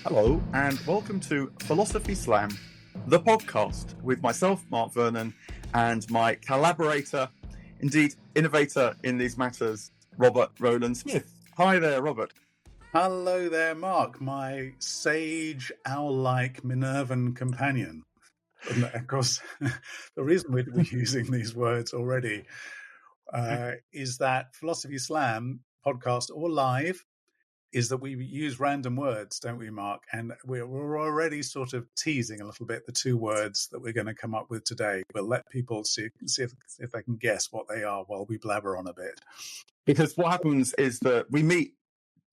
Hello, and welcome to Philosophy Slam, the podcast with myself, Mark Vernon, and my collaborator, indeed innovator in these matters, Robert Rowland Smith. Hi there, Robert. Hello there, Mark, my sage, owl-like Minervan companion. And of course, the reason we're using these words already is that Philosophy Slam, podcast or live, is that we use random words, don't we, Mark? And we're already sort of teasing a little bit the two words that we're going to come up with today. We'll let people see if they can guess what they are while we blabber on a bit. Because what happens is that we meet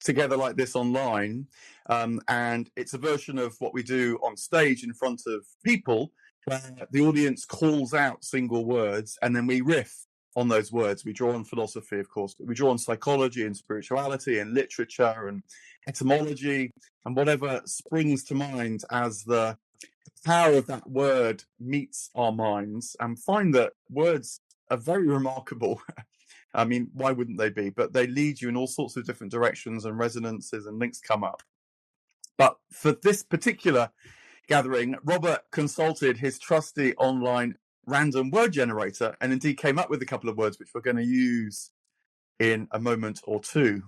together like this online, and it's a version of what we do on stage in front of people, where the audience calls out single words, and then we riff on those words. We draw on philosophy, of course, but we draw on psychology and spirituality and literature and etymology and whatever springs to mind as the power of that word meets our minds, and find that words are very remarkable. I mean, why wouldn't they be? But they lead you in all sorts of different directions, and resonances and links come up. But for this particular gathering, Robert consulted his trusty online random word generator and indeed came up with a couple of words which we're going to use in a moment or two.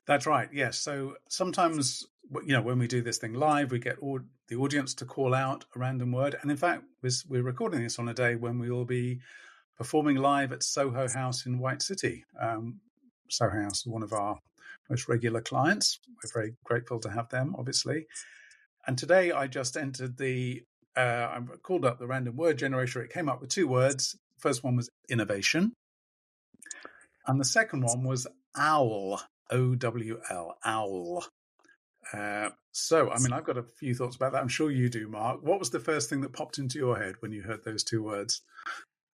That's right, yes. So sometimes, when we do this thing live, we get the audience to call out a random word. And in fact, we're recording this on a day when we will be performing live at Soho House in White City. Soho House is one of our most regular clients. We're very grateful to have them, obviously. And today I just entered I called up the random word generator. It came up with two words. First one was innovation. And the second one was owl, O-W-L, owl. So, I mean, I've got a few thoughts about that. I'm sure you do, Mark. What was the first thing that popped into your head when you heard those two words?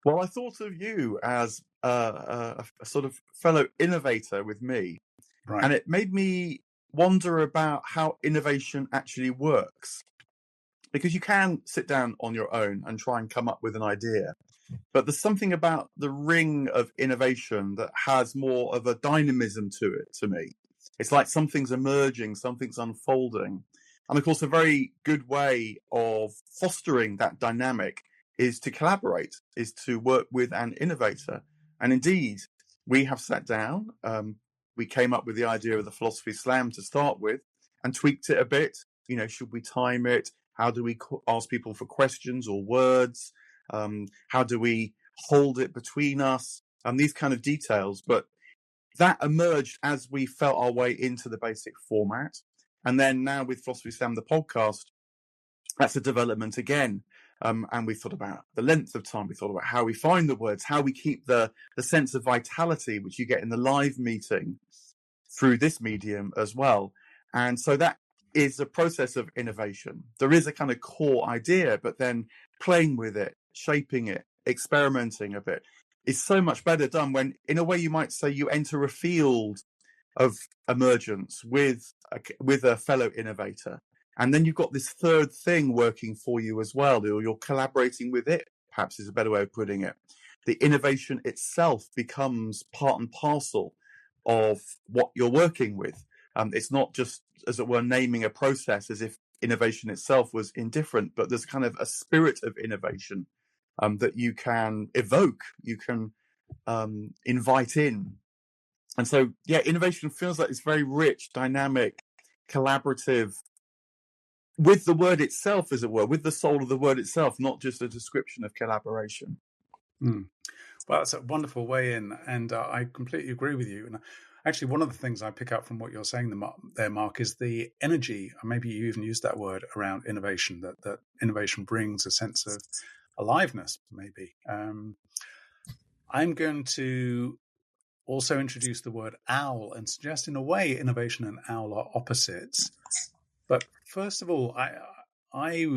Well, I thought of you as a sort of fellow innovator with me. Right. And it made me wonder about how innovation actually works. Because you can sit down on your own and try and come up with an idea. But there's something about the ring of innovation that has more of a dynamism to it, to me. It's like something's emerging, something's unfolding. And of course, a very good way of fostering that dynamic is to collaborate, is to work with an innovator. And indeed, we have sat down. We came up with the idea of the Philosophy Slam to start with and tweaked it a bit. Should we time it? How do we ask people for questions or words? How do we hold it between us? These kind of details. But that emerged as we felt our way into the basic format. And then now with Philosophy Slam, the podcast, that's a development again. And we thought about the length of time. We thought about how we find the words, how we keep the sense of vitality, which you get in the live meeting through this medium as well. And so that is a process of innovation. There is a kind of core idea, but then playing with it, shaping it, experimenting a bit is so much better done when, in a way, you might say you enter a field of emergence with a fellow innovator. And then you've got this third thing working for you as well, or you're collaborating with it, perhaps is a better way of putting it. The innovation itself becomes part and parcel of what you're working with. It's not just, as it were, naming a process as if innovation itself was indifferent, but there's kind of a spirit of innovation that you can evoke, you can invite in. And so, yeah, innovation feels like it's very rich, dynamic, collaborative, with the word itself, as it were, with the soul of the word itself, not just a description of collaboration. Well, that's a wonderful way in, and I completely agree with you. And actually, one of the things I pick up from what you're saying there, Mark, is the energy, or maybe you even used that word, around innovation, that innovation brings a sense of aliveness, maybe. I'm going to also introduce the word owl and suggest, in a way, innovation and owl are opposites. But first of all, I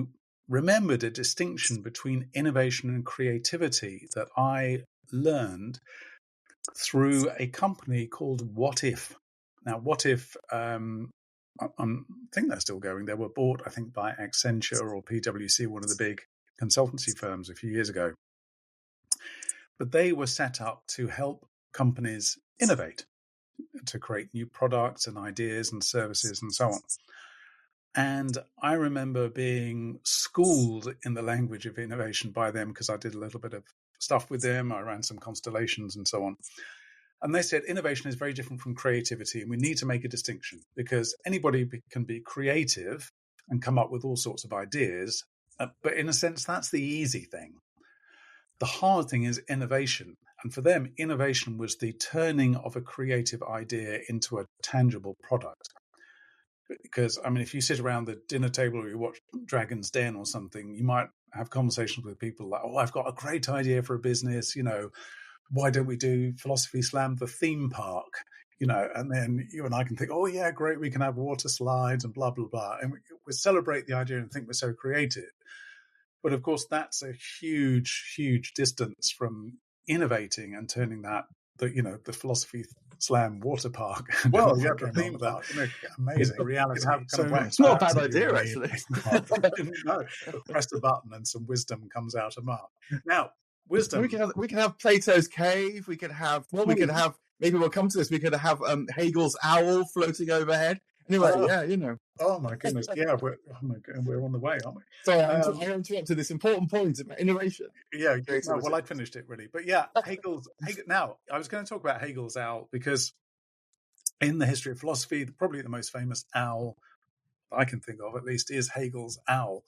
remembered a distinction between innovation and creativity that I learned through a company called What If. Now, What If, I think they're still going. They were bought, I think, by Accenture or PwC, one of the big consultancy firms, a few years ago. But they were set up to help companies innovate, to create new products and ideas and services and so on. And I remember being schooled in the language of innovation by them because I did a little bit of stuff with them. I ran some constellations and so on. And they said innovation is very different from creativity, and we need to make a distinction because anybody can be creative and come up with all sorts of ideas. But in a sense, that's the easy thing. The hard thing is innovation. And for them, innovation was the turning of a creative idea into a tangible product. Because, I mean, if you sit around the dinner table or you watch Dragon's Den or something, you might have conversations with people like, oh, I've got a great idea for a business, why don't we do Philosophy Slam the theme park? And then you and I can think, oh, yeah, great, we can have water slides and blah, blah, blah. And we celebrate the idea and think we're so creative. But of course, that's a huge, huge distance from innovating and turning that, the Philosophy Slam water park. Well, yeah, the theme park. Amazing reality. It's not a bad idea, actually. No, press a button and some wisdom comes out of Mark. Now, wisdom. We can have Plato's cave. We could have. Maybe we'll come to this. We could have Hegel's owl floating overhead. Anyway, Oh my goodness! Yeah, we're on the way, aren't we? Sorry, I interrupted this important point about innovation. Yeah, well, I'd finished it really, but yeah, Hegel. Now, I was going to talk about Hegel's owl because in the history of philosophy, probably the most famous owl I can think of, at least, is Hegel's owl.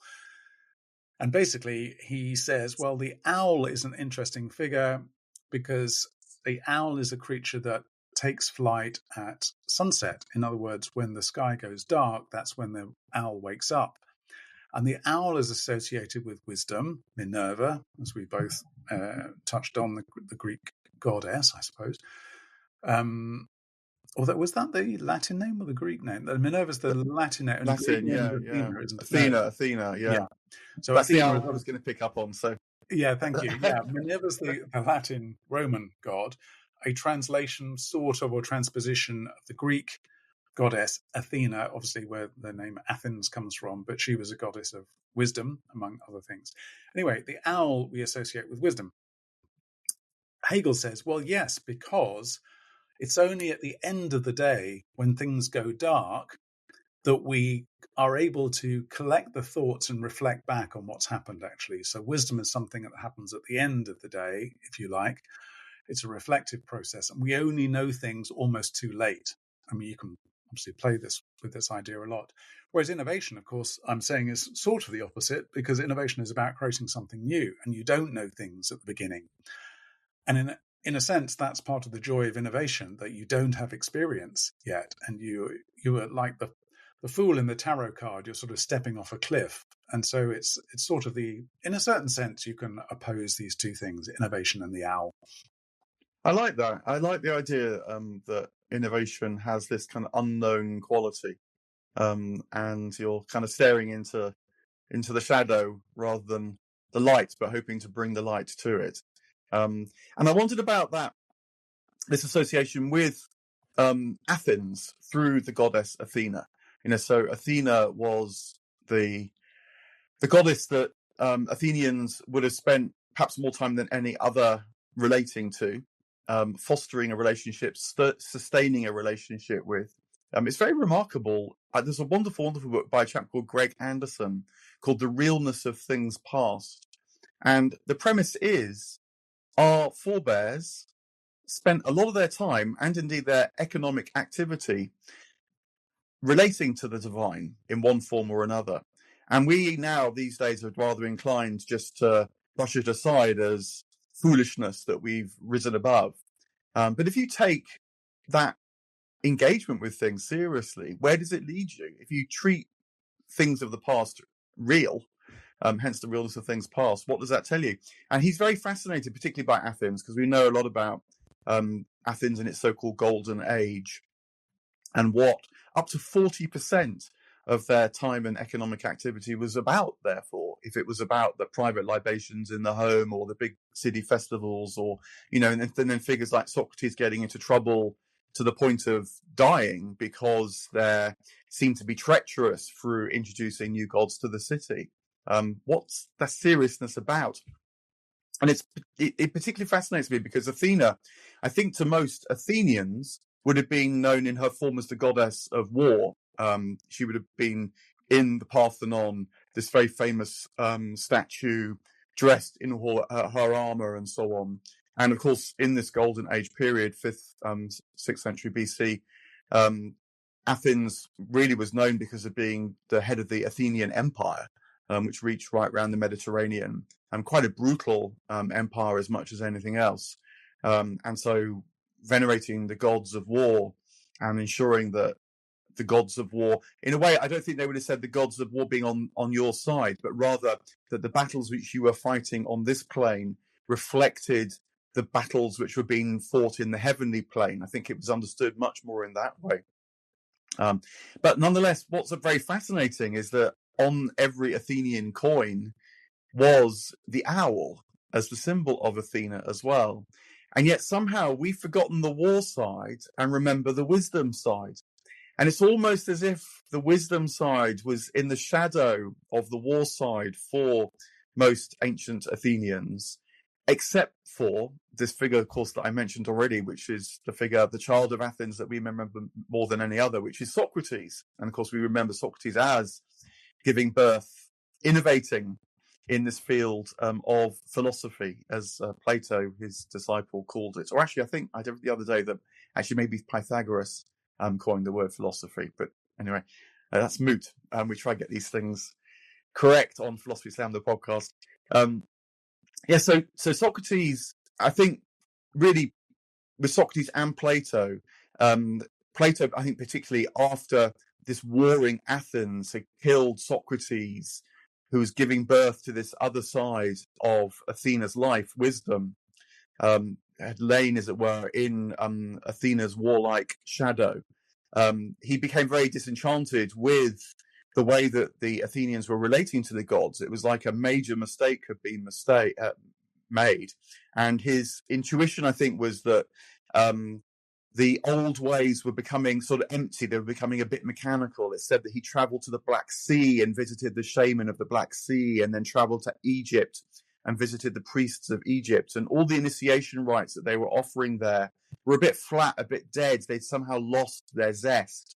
And basically, he says, well, the owl is an interesting figure because the owl is a creature that takes flight at sunset. In other words, when the sky goes dark, that's when the owl wakes up. And the owl is associated with wisdom, Minerva, as we both touched on, the Greek goddess, I suppose. Was that the Latin name or the Greek name? Minerva's the Latin name. Latin, Athena, yeah. So that's Athena, the owl I was going to pick up on. So yeah, thank you. Yeah, Minerva's the Latin Roman god. A translation, sort of, or transposition of the Greek goddess Athena, obviously where the name Athens comes from, but she was a goddess of wisdom, among other things. Anyway, the owl we associate with wisdom. Hegel says, well, yes, because it's only at the end of the day when things go dark that we are able to collect the thoughts and reflect back on what's happened, actually. So wisdom is something that happens at the end of the day, if you like. It's a reflective process, and we only know things almost too late. I mean, you can obviously play this with this idea a lot. Whereas innovation, of course, I'm saying is sort of the opposite, because innovation is about creating something new, and you don't know things at the beginning. And in a sense, that's part of the joy of innovation, that you don't have experience yet, and you are like the fool in the tarot card. You're sort of stepping off a cliff, and so it's sort of in a certain sense, you can oppose these two things: innovation and the owl. I like that. I like the idea that innovation has this kind of unknown quality, and you're kind of staring into the shadow rather than the light, but hoping to bring the light to it. And I wondered about this association with Athens through the goddess Athena. So Athena was the goddess that Athenians would have spent perhaps more time than any other relating to. Fostering a relationship, sustaining a relationship with. It's very remarkable. There's a wonderful, wonderful book by a chap called Greg Anderson called The Realness of Things Past. And the premise is our forebears spent a lot of their time, and indeed their economic activity, relating to the divine in one form or another. And we now, these days, are rather inclined just to brush it aside as foolishness that we've risen above. But if you take that engagement with things seriously, where does it lead you? If you treat things of the past real, hence the realness of things past, what does that tell you? And he's very fascinated, particularly by Athens, because we know a lot about Athens and its so-called golden age, and what up to 40% of their time and economic activity was about, therefore, if it was about the private libations in the home or the big city festivals, or, and then figures like Socrates getting into trouble to the point of dying because they seem to be treacherous through introducing new gods to the city. What's that seriousness about? And it particularly fascinates me because Athena, I think to most Athenians, would have been known in her form as the goddess of war. She would have been in the Parthenon, this very famous statue dressed in her armor and so on. And of course, in this Golden Age period, 5th, 6th century BC, Athens really was known because of being the head of the Athenian Empire, which reached right around the Mediterranean, and quite a brutal empire as much as anything else. And so venerating the gods of war and ensuring that the gods of war, in a way, I don't think they would have said the gods of war being on your side, but rather that the battles which you were fighting on this plane reflected the battles which were being fought in the heavenly plane. I think it was understood much more in that way. But nonetheless, what's very fascinating is that on every Athenian coin was the owl as the symbol of Athena as well. And yet somehow we've forgotten the war side and remember the wisdom side. And it's almost as if the wisdom side was in the shadow of the war side for most ancient Athenians, except for this figure, of course, that I mentioned already, which is the figure, the child of Athens that we remember more than any other, which is Socrates. And of course, we remember Socrates as giving birth, innovating in this field of philosophy, as Plato, his disciple, called it. Or actually, I think I did the other day that actually maybe Pythagoras coined the word philosophy. But anyway, that's moot. We try to get these things correct on Philosophy Slam, the podcast. So Socrates, I think, really, with Socrates and Plato, Plato, I think particularly after this warring Athens had killed Socrates, who was giving birth to this other side of Athena's life, wisdom, had lain, as it were, in Athena's warlike shadow. He became very disenchanted with the way that the Athenians were relating to the gods. It was like a major mistake had been made. And his intuition, I think, was that the old ways were becoming sort of empty. They were becoming a bit mechanical. It said that he traveled to the Black Sea and visited the shaman of the Black Sea, and then traveled to Egypt and visited the priests of Egypt. And all the initiation rites that they were offering there were a bit flat, a bit dead. They'd somehow lost their zest.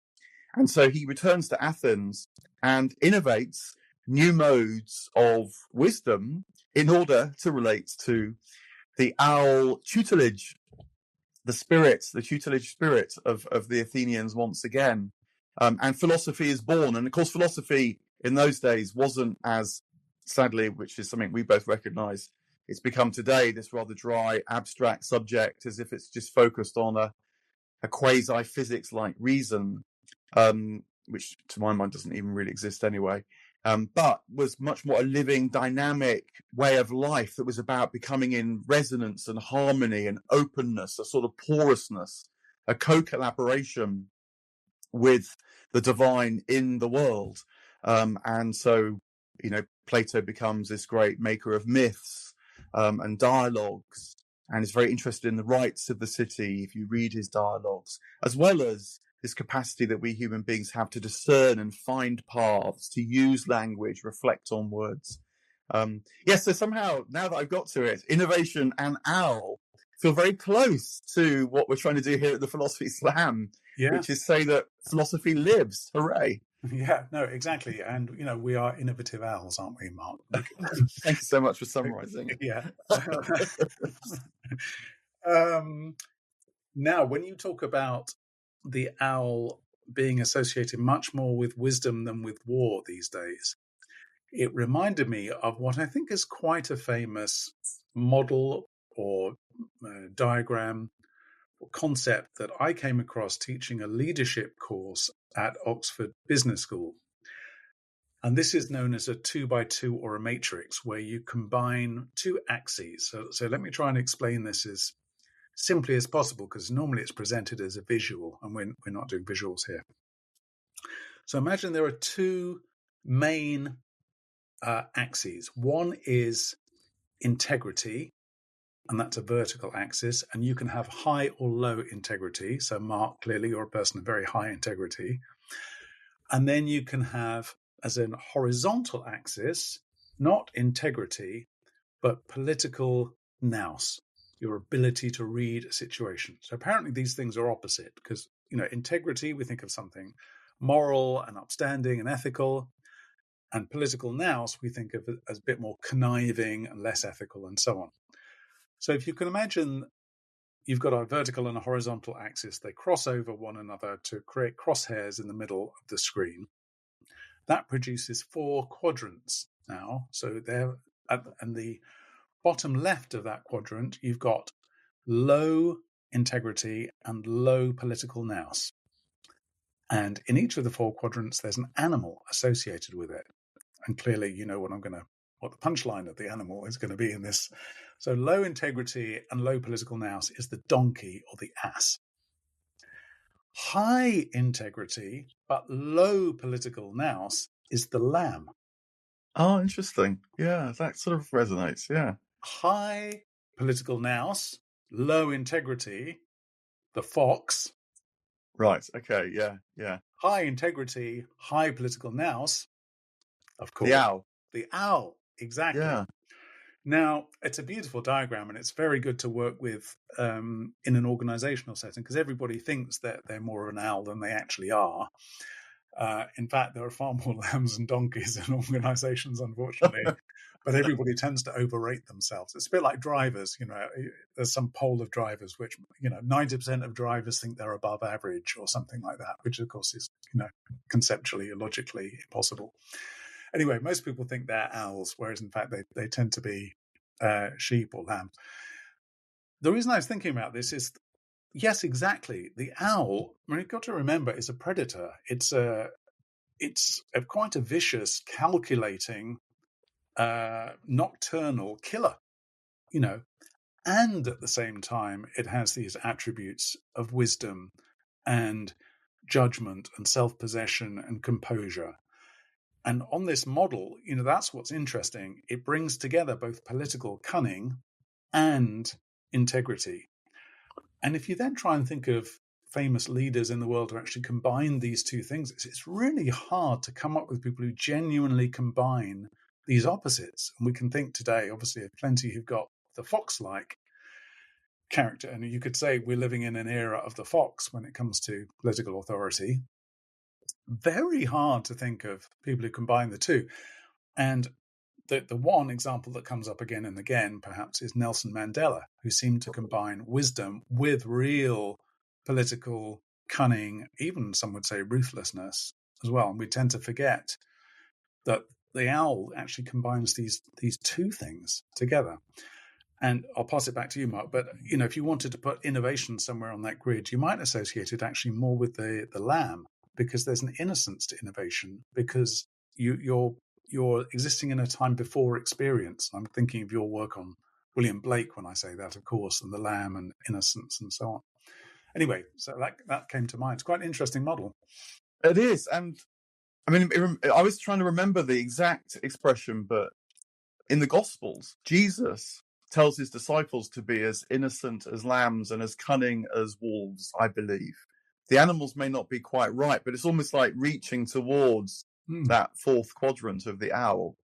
And so he returns to Athens and innovates new modes of wisdom in order to relate to the owl tutelage, the tutelage spirit of the Athenians once again. And philosophy is born. And of course, philosophy in those days wasn't as, sadly, which is something we both recognize, it's become today this rather dry, abstract subject, as if it's just focused on a quasi-physics-like reason, which to my mind doesn't even really exist anyway, but was much more a living, dynamic way of life that was about becoming in resonance and harmony and openness, a sort of porousness, a co-collaboration with the divine in the world. And so, Plato becomes this great maker of myths and dialogues, and is very interested in the rights of the city, if you read his dialogues, as well as this capacity that we human beings have to discern and find paths, to use language, reflect on words. So somehow, now that I've got to it, innovation and owl feel very close to what we're trying to do here at the Philosophy Slam, which is say that philosophy lives. Hooray. Yeah, no, exactly. And, we are innovative owls, aren't we, Mark? Thank you so much for summarising. Yeah. Now, when you talk about the owl being associated much more with wisdom than with war these days, it reminded me of what I think is quite a famous model or diagram or concept that I came across teaching a leadership course at Oxford Business School. And this is known as a 2x2 or a matrix, where you combine two axes. So let me try and explain this as simply as possible, because normally it's presented as a visual, and we're not doing visuals here. So imagine there are two main axes. One is integrity, and that's a vertical axis, and you can have high or low integrity. So Mark, clearly you're a person of very high integrity. And then you can have, as an horizontal axis, not integrity, but political nous, your ability to read a situation. So apparently these things are opposite, because, integrity, we think of something moral and upstanding and ethical. And political nous we think of as a bit more conniving and less ethical and so on. So if you can imagine you've got a vertical and a horizontal axis, they cross over one another to create crosshairs in the middle of the screen. That produces 4 quadrants now. So there, and the bottom left of that quadrant, you've got low integrity and low political nous. And in each of the 4 quadrants, there's an animal associated with it. And clearly, you know what the punchline of the animal is going to be in this. So low integrity and low political nous is the donkey or the ass. High integrity but low political nous is the lamb. Oh, interesting. Yeah, that sort of resonates. Yeah. High political nous, low integrity, the fox. Right. Okay. Yeah. Yeah. High integrity, high political nous, of course. The owl. The owl. Exactly. Yeah. Now, it's a beautiful diagram, and it's very good to work with in an organizational setting, because everybody thinks that they're more of an owl than they actually are. In fact, there are far more lambs and donkeys in organizations, unfortunately, but everybody tends to overrate themselves. It's a bit like drivers. There's some poll of drivers which 90% of drivers think they're above average or something like that, which of course is conceptually and logically impossible. Anyway, most people think they're owls, whereas in fact they tend to be sheep or lambs. The reason I was thinking about this is, yes, exactly. The owl, you've got to remember, is a predator. It's quite a vicious, calculating, nocturnal killer, and at the same time, it has these attributes of wisdom and judgment and self-possession and composure. And on this model, that's what's interesting. It brings together both political cunning and integrity. And if you then try and think of famous leaders in the world who actually combine these two things, it's really hard to come up with people who genuinely combine these opposites. And we can think today, obviously, of plenty who've got the fox-like character. And you could say we're living in an era of the fox when it comes to political authority. Very hard to think of people who combine the two. And the one example that comes up again and again, perhaps, is Nelson Mandela, who seemed to combine wisdom with real political cunning, even some would say ruthlessness as well. And we tend to forget that the owl actually combines these two things together. And I'll pass it back to you, Mark. But, if you wanted to put innovation somewhere on that grid, you might associate it actually more with the lamb, because there's an innocence to innovation, because you're existing in a time before experience. I'm thinking of your work on William Blake when I say that, of course, and the lamb and innocence and so on. Anyway, so that came to mind. It's quite an interesting model. It is. And I was trying to remember the exact expression, but in the Gospels, Jesus tells his disciples to be as innocent as lambs and as cunning as wolves, I believe. The animals may not be quite right, but it's almost like reaching towards that 4th quadrant of the owl.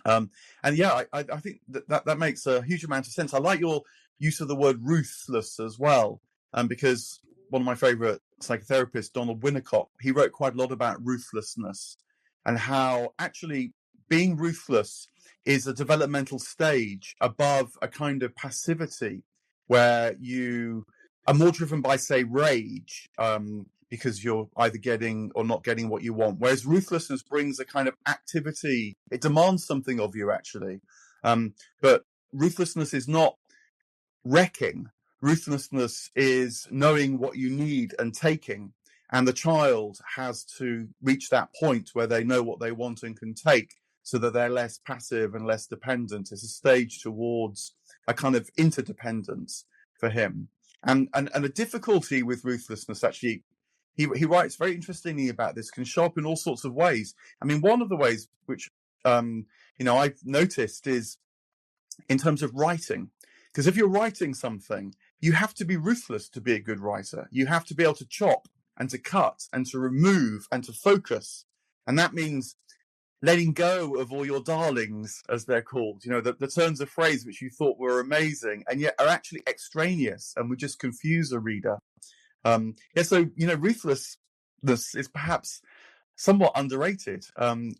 And yeah, I think that makes a huge amount of sense. I like your use of the word ruthless as well, because one of my favorite psychotherapists, Donald Winnicott, he wrote quite a lot about ruthlessness and how actually being ruthless is a developmental stage above a kind of passivity where you are more driven by, say, rage, because you're either getting or not getting what you want. Whereas ruthlessness brings a kind of activity. It demands something of you, actually. But ruthlessness is not wrecking. Ruthlessness is knowing what you need and taking. And the child has to reach that point where they know what they want and can take, so that they're less passive and less dependent. It's a stage towards a kind of interdependence for him. And a difficulty with ruthlessness, actually, he writes very interestingly about this, can show up in all sorts of ways. One of the ways which, I've noticed is in terms of writing. Because if you're writing something, you have to be ruthless to be a good writer. You have to be able to chop and to cut and to remove and to focus. And that means letting go of all your darlings, as they're called, the turns of phrase which you thought were amazing and yet are actually extraneous and would just confuse a reader. So, ruthless this is perhaps somewhat underrated,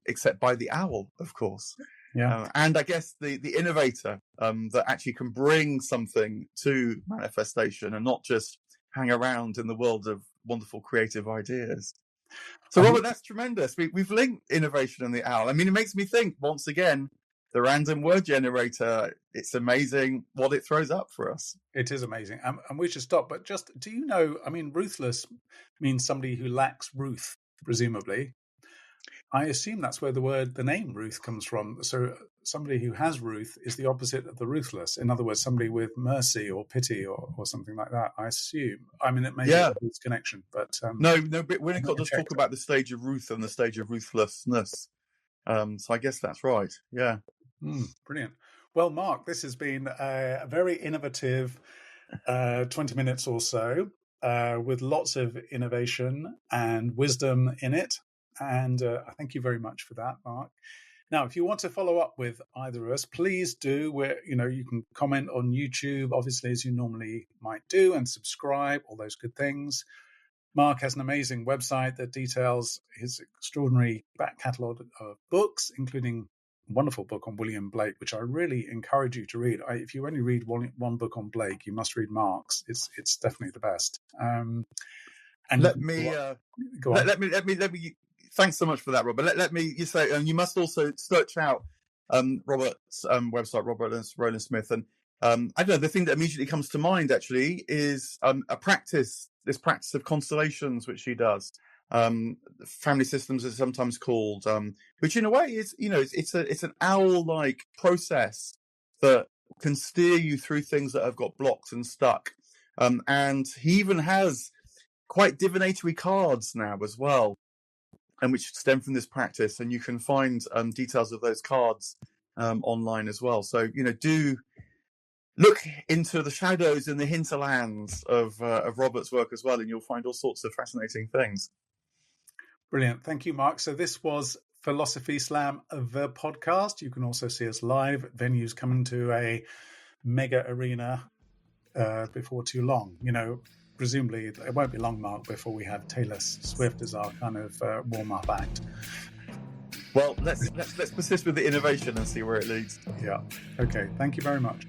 except by the owl, of course. Yeah. And I guess the innovator that actually can bring something to manifestation and not just hang around in the world of wonderful creative ideas. So, Robert, that's tremendous. We've linked innovation and the owl. I mean, it makes me think, once again, the random word generator, it's amazing what it throws up for us. It is amazing. And we should stop. But just, do you know, I mean, ruthless means somebody who lacks ruth, presumably. I assume that's where the name Ruth comes from. So somebody who has ruth is the opposite of the ruthless. In other words, somebody with mercy or pity or something like that, I assume. I mean, it may be a loose connection, but... No, but Winnicott does talk about the stage of ruth and the stage of ruthlessness. So I guess that's right, yeah. Brilliant. Well, Mark, this has been a very innovative 20 minutes or so with lots of innovation and wisdom in it. And I thank you very much for that, Mark. Now, if you want to follow up with either of us, please do. You can comment on YouTube, obviously, as you normally might do, and subscribe, all those good things. Mark has an amazing website that details his extraordinary back catalogue of books, including a wonderful book on William Blake, which I really encourage you to read. If you only read one book on Blake, you must read Mark's. It's definitely the best. And let me thanks so much for that, Robert. Let me say, and you must also search out Robert's website, Rowland Smith, and I don't know. The thing that immediately comes to mind actually is this practice of constellations, which he does. Family systems is sometimes called, which in a way is, it's an owl-like process that can steer you through things that have got blocked and stuck. And he even has quite divinatory cards now as well, and which stem from this practice, and you can find details of those cards online as well. So, do look into the shadows and the hinterlands of Robert's work as well, and you'll find all sorts of fascinating things. Brilliant. Thank you, Mark. So this was Philosophy Slam, the podcast. You can also see us live at venues coming to a mega arena before too long. Presumably it won't be long, Mark, before we have Taylor Swift as our kind of warm-up act. Well, let's persist with the innovation and see where it leads. Yeah. Okay. Thank you very much.